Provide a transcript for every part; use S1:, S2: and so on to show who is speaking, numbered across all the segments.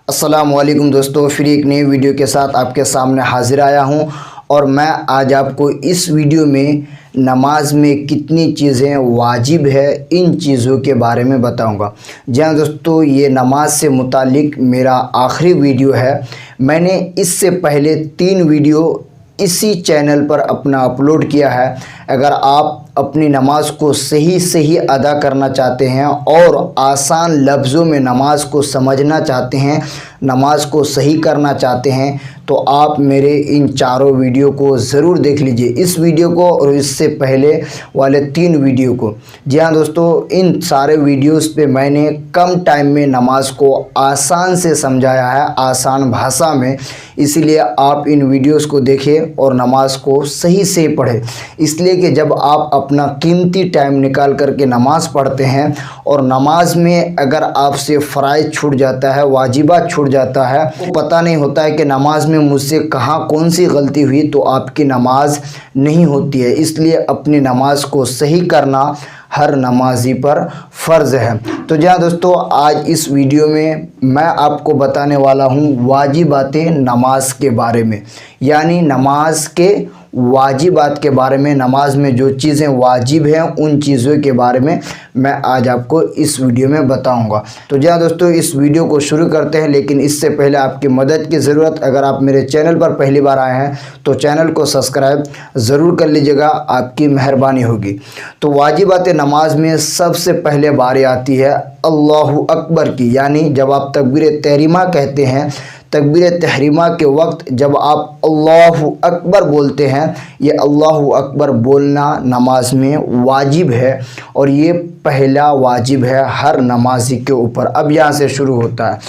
S1: अस्सलाम वालेकुम दोस्तों, फिर एक नई वीडियो के साथ आपके सामने हाजिर आया हूँ। और मैं आज आपको इस वीडियो में नमाज में कितनी चीज़ें वाजिब है इन चीज़ों के बारे में बताऊंगा। जी हाँ दोस्तों, ये नमाज से मुतालिक मेरा आखिरी वीडियो है। मैंने इससे पहले 3 वीडियो इसी चैनल पर अपना अपलोड किया है। अगर आप अपनी नमाज को सही अदा करना चाहते हैं और आसान लफ्ज़ों में नमाज को समझना चाहते हैं, नमाज को सही करना चाहते हैं, तो आप मेरे इन चारों वीडियो को ज़रूर देख लीजिए, इस वीडियो को और इससे पहले वाले 3 वीडियो को। जी हाँ दोस्तों, इन सारे वीडियोस पे मैंने कम टाइम में नमाज को आसान से समझाया है, आसान भाषा में। इसीलिए आप इन वीडियोस को देखें और नमाज को सही से पढ़ें। इसलिए कि जब आप अपना कीमती टाइम निकाल करके नमाज पढ़ते हैं और नमाज में अगर आपसे फ़राइज़ छूट जाता है, वाजिबात छूट जाता है, तो पता नहीं होता है कि नमाज में मुझसे कहाँ कौन सी गलती हुई, तो आपकी नमाज नहीं होती है। इसलिए अपनी नमाज को सही करना हर नमाजी पर फ़र्ज़ है। तो जी हाँ दोस्तों, आज इस वीडियो में मैं आपको बताने वाला हूँ वाजिबातें नमाज के बारे में, यानी नमाज के वाजिबात के बारे में। नमाज में जो चीज़ें वाजिब हैं उन चीज़ों के बारे में मैं आज आपको इस वीडियो में बताऊंगा। तो जी हाँ दोस्तों, इस वीडियो को शुरू करते हैं, लेकिन इससे पहले आपकी मदद की ज़रूरत। अगर आप मेरे चैनल पर पहली बार आए हैं तो चैनल को सब्सक्राइब ज़रूर कर लीजिएगा, आपकी मेहरबानी होगी। तो वाजिबात नमाज में सबसे पहले बारी आती है अल्लाहु अकबर की, यानी जब आप तकबीर तहरीमा कहते हैं, तकबीर तहरीमा के वक्त जब आप अल्लाहु अकबर बोलते हैं, ये अल्लाहु अकबर बोलना नमाज में वाजिब है और ये पहला वाजिब है हर नमाजी के ऊपर। अब यहाँ से शुरू होता है।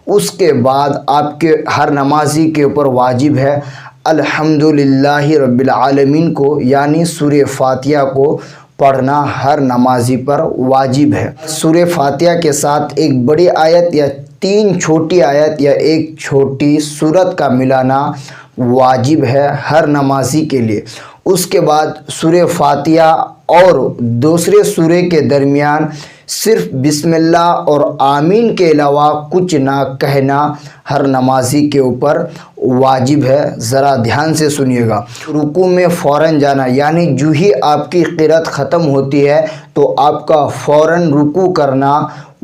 S1: उसके बाद आपके हर नमाजी के ऊपर वाजिब है अल्हम्दुलिल्लाहि रब्बिल आलमीन को, यानी सूरे फातिहा को पढ़ना हर नमाजी पर वाजिब है। सूरे फातिहा के साथ एक बड़ी आयत या 3 छोटी आयत या एक छोटी सूरत का मिलाना वाजिब है हर नमाजी के लिए। उसके बाद सूरे फातिहा और दूसरे सूरे के दरमियान सिर्फ बिस्मिल्लाह और आमीन के अलावा कुछ ना कहना हर नमाजी के ऊपर वाजिब है। ज़रा ध्यान से सुनिएगा। रुकू में फ़ौरन जाना, यानी जो ही आपकी क़िरात ख़त्म होती है तो आपका फ़ौरन रुकू करना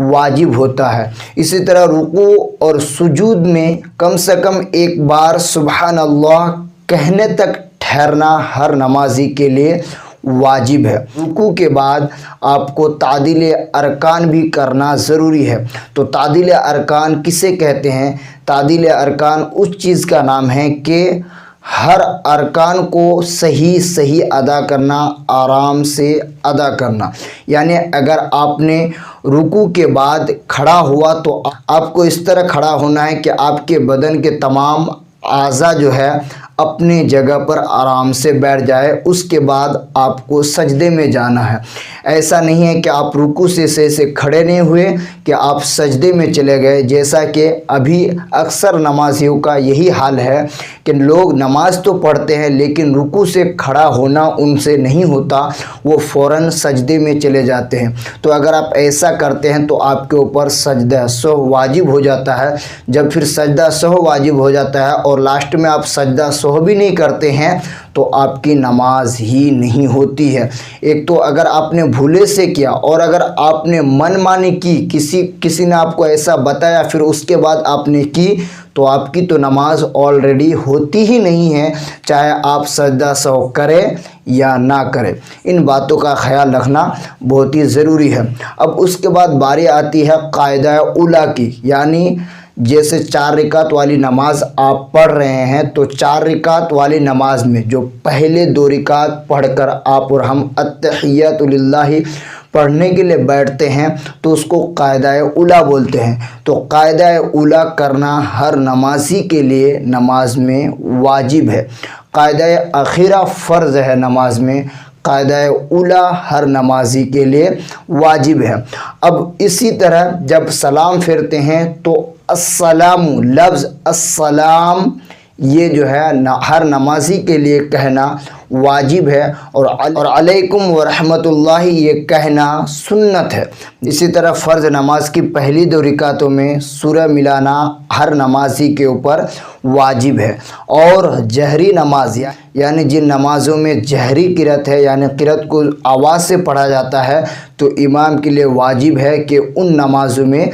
S1: वाजिब होता है। इसी तरह रुकू और सुजूद में कम से कम एक बार सुबहान अल्लाह कहने तक ठहरना हर नमाजी के लिए वाजिब है। रुकू के बाद आपको तादील अरकान भी करना ज़रूरी है। तो तादील अरकान किसे कहते हैं? तादील अरकान उस चीज़ का नाम है कि हर अरकान को सही अदा करना, आराम से अदा करना। यानी अगर आपने रुकू के बाद खड़ा हुआ तो आपको इस तरह खड़ा होना है कि आपके बदन के तमाम आज़ा जो है अपने जगह पर आराम से बैठ जाए। उसके बाद आपको सजदे में जाना है। ऐसा नहीं है कि आप रुकू से खड़े नहीं हुए कि आप सजदे में चले गए, जैसा कि अभी अक्सर नमाजियों का यही हाल है कि लोग नमाज तो पढ़ते हैं लेकिन रुकू से खड़ा होना उनसे नहीं होता, वो फ़ौरन सजदे में चले जाते हैं। तो अगर आप ऐसा करते हैं तो आपके ऊपर सजदा सहव वाजिब हो जाता है। जब फिर सजदा सहव वाजिब हो जाता है और लास्ट में आप सजदा सहव भी नहीं करते हैं तो आपकी नमाज ही नहीं होती है। एक तो अगर आपने भूले से किया और अगर आपने मनमानी की, किसी ने आपको ऐसा बताया फिर उसके बाद आपने की, तो आपकी तो नमाज ऑलरेडी होती ही नहीं है, चाहे आप सजदा सहव करें या ना करें। इन बातों का ख्याल रखना बहुत ही ज़रूरी है। अब उसके बाद बारी आती है कायदा उला की, यानी जैसे 4 रिकात वाली नमाज आप पढ़ रहे हैं तो 4 रिकात वाली नमाज में जो पहले 2 रिकात पढ़कर आप और हम अत्तहिय्यातु लिल्लाहि पढ़ने के लिए बैठते हैं तो उसको कायदा उला बोलते हैं। तो कायदा उला करना हर नमाजी के लिए नमाज में वाजिब है। कायदा अखीरा फ़र्ज़ है नमाज में, कायदा उला हर नमाजी के लिए वाजिब है। अब इसी तरह जब सलाम फेरते हैं तो अस्सलामु, लफ्ज़ अस्सलाम ये जो है हर नमाजी के लिए कहना واجب ہے اور علیکم ورحمۃ اللہ یہ کہنا سنت ہے۔ اسی طرح فرض نماز کی پہلی 2 رکعتوں میں سورہ ملانا ہر نمازی کے اوپر واجب ہے، اور جہری نماز یعنی جن نمازوں میں جہری قرأت ہے یعنی قرأت کو آواز سے پڑھا جاتا ہے تو امام کے لیے واجب ہے کہ ان نمازوں میں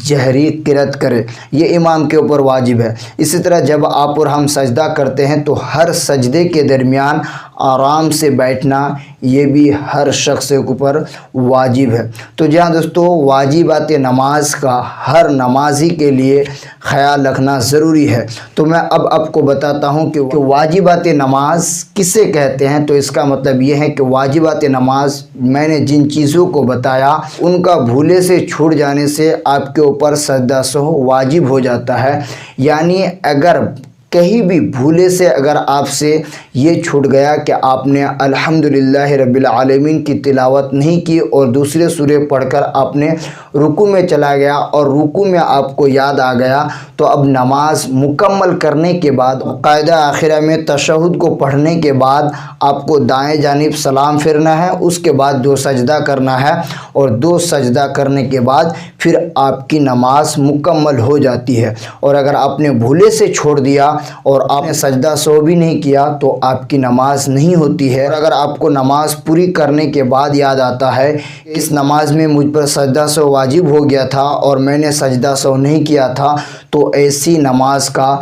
S1: جہری قرأت کرے، یہ امام کے اوپر واجب ہے۔ اسی طرح جب آپ اور ہم سجدہ کرتے ہیں تو ہر سجدے کے درمیان آرام سے بیٹھنا یہ بھی ہر شخص کے اوپر واجب ہے۔ تو جہاں دوستو واجبات نماز کا ہر نمازی کے لیے خیال رکھنا ضروری ہے۔ تو میں اب آپ کو بتاتا ہوں کہ واجبات نماز کسے کہتے ہیں۔ تو اس کا مطلب یہ ہے کہ واجبات نماز میں نے جن چیزوں کو بتایا ان کا بھولے سے چھوٹ جانے سے آپ کے اوپر سجدہ سہو واجب ہو جاتا ہے، یعنی اگر کہیں بھی بھولے سے اگر آپ سے یہ چھوٹ گیا کہ آپ نے الحمدللہ رب العالمین کی تلاوت نہیں کی اور دوسرے سورے پڑھ کر آپ نے رکوع میں چلا گیا اور رکوع میں آپ کو یاد آ گیا، تو اب نماز مکمل کرنے کے بعد قاعدہ آخرہ میں تشہد کو پڑھنے کے بعد آپ کو دائیں جانب سلام پھیرنا ہے، اس کے بعد 2 سجدہ کرنا ہے، اور 2 سجدہ کرنے کے بعد پھر آپ کی نماز مکمل ہو جاتی ہے۔ اور اگر آپ نے بھولے سے چھوڑ دیا اور آپ نے سجدہ سہو بھی نہیں کیا تو آپ کی نماز نہیں ہوتی ہے۔ اور اگر آپ کو نماز پوری کرنے کے بعد یاد آتا ہے اس نماز میں مجھ پر سجدہ سہو واجب ہو گیا تھا اور میں نے سجدہ سہو نہیں کیا تھا، تو ایسی نماز کا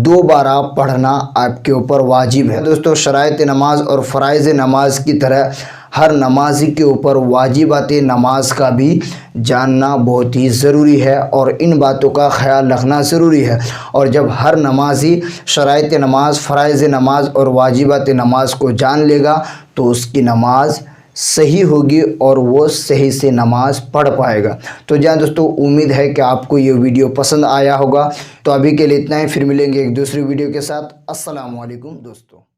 S1: دوبارہ پڑھنا آپ کے اوپر واجب ہے۔ دوستو شرائط نماز اور فرائض نماز کی طرح ہر نمازی کے اوپر واجبات نماز کا بھی جاننا بہت ہی ضروری ہے اور ان باتوں کا خیال رکھنا ضروری ہے۔ اور جب ہر نمازی شرائط نماز، فرائض نماز اور واجبات نماز کو جان لے گا تو اس کی نماز صحیح ہوگی اور وہ صحیح سے نماز پڑھ پائے گا۔ تو جہاں دوستو امید ہے کہ آپ کو یہ ویڈیو پسند آیا ہوگا۔ تو ابھی کے لیے اتنا ہی، پھر ملیں گے ایک دوسری ویڈیو کے ساتھ۔ السلام علیکم دوستو۔